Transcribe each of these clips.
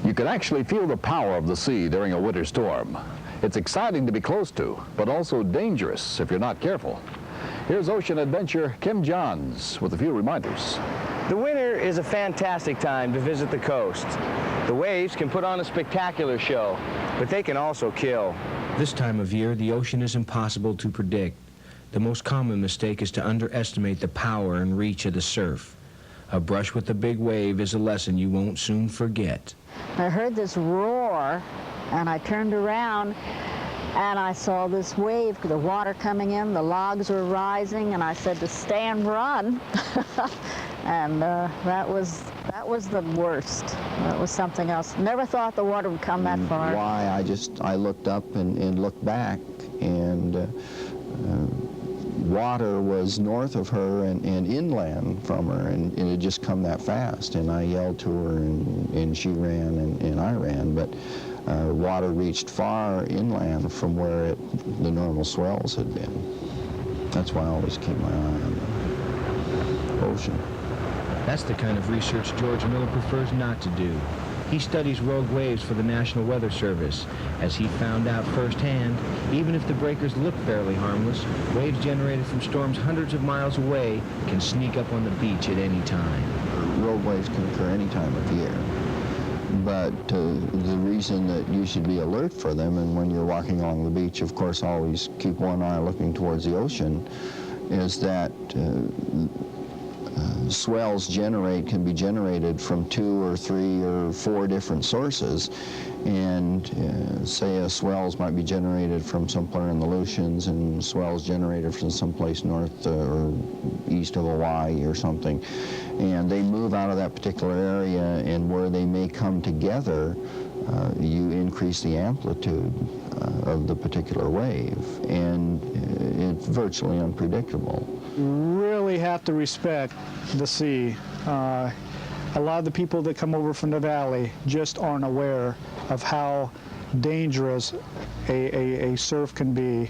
You can actually feel the power of the sea during a winter storm. It's exciting to be close to, but also dangerous if you're not careful. Here's ocean adventurer Kim Johns with a few reminders. The winter is a fantastic time to visit the coast. The waves can put on a spectacular show, but they can also kill. This time of year, the ocean is impossible to predict. The most common mistake is to underestimate the power and reach of the surf. A brush with the big wave is a lesson you won't soon forget. I heard this roar, and I turned around, and I saw this wave, the water coming in, the logs were rising, and I said to stay and run. And that was the worst. That was something else. Never thought the water would come that far. Why, I looked up and looked back, and water was north of her and inland from her, and it had just come that fast. And I yelled to her, and she ran, and I ran. But water reached far inland from where the normal swells had been. That's why I always keep my eye on the ocean. That's the kind of research George Miller prefers not to do. He studies rogue waves for the National Weather Service. As he found out firsthand, even if the breakers look fairly harmless, waves generated from storms hundreds of miles away can sneak up on the beach at any time. Rogue waves can occur any time of year. But the reason that you should be alert for them, and when you're walking along the beach, of course, always keep one eye looking towards the ocean, is that swells can be generated from 2 or 3 or 4 different sources, and say swells might be generated from somewhere in the Aleutians, and swells generated from someplace north or east of Hawaii or something, and they move out of that particular area, and where they may come together, you increase the amplitude of the particular wave, and it's virtually unpredictable. Really have to respect the sea. A lot of the people that come over from the valley just aren't aware of how dangerous a surf can be.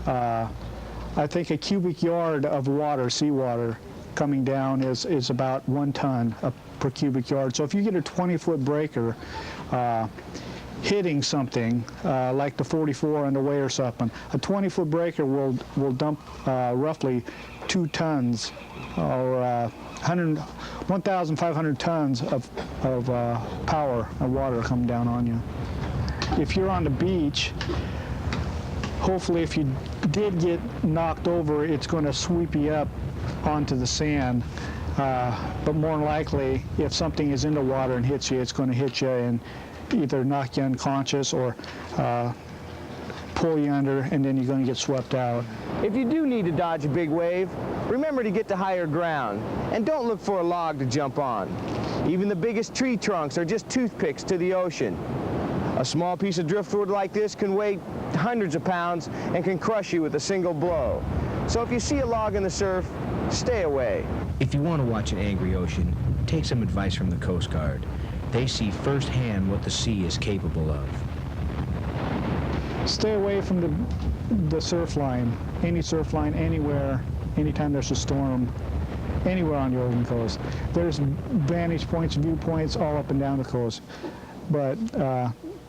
I think a cubic yard of water, seawater, coming down is about 1 ton per cubic yard. So if you get a 20-foot breaker hitting something like the 44 underway or something, a 20-foot breaker will dump roughly 2 tons or 1,500 tons of power of water come down on you. If you're on the beach, hopefully if you did get knocked over, it's going to sweep you up onto the sand. But more likely, if something is in the water and hits you, it's going to hit you and either knock you unconscious or pull you under, and then you're going to get swept out. If you do need to dodge a big wave, remember to get to higher ground, and don't look for a log to jump on. Even the biggest tree trunks are just toothpicks to the ocean. A small piece of driftwood like this can weigh hundreds of pounds and can crush you with a single blow. So if you see a log in the surf, stay away. If you want to watch an angry ocean, take some advice from the Coast Guard. They see firsthand what the sea is capable of. Stay away from the surf line, any surf line, anywhere, anytime there's a storm, anywhere on the Oregon coast. There's vantage points, viewpoints all up and down the coast, but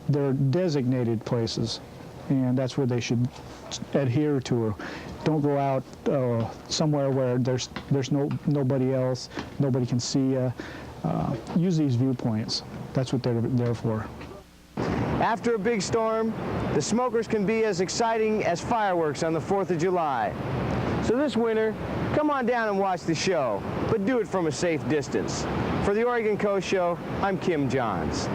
they're designated places, and that's where they should adhere to. Don't go out somewhere where there's nobody else, nobody can see you. Use these viewpoints. That's what they're there for. After a big storm, the smokers can be as exciting as fireworks on the 4th of July. So this winter, come on down and watch the show, but do it from a safe distance. For the Oregon Coast Show, I'm Kim Johns.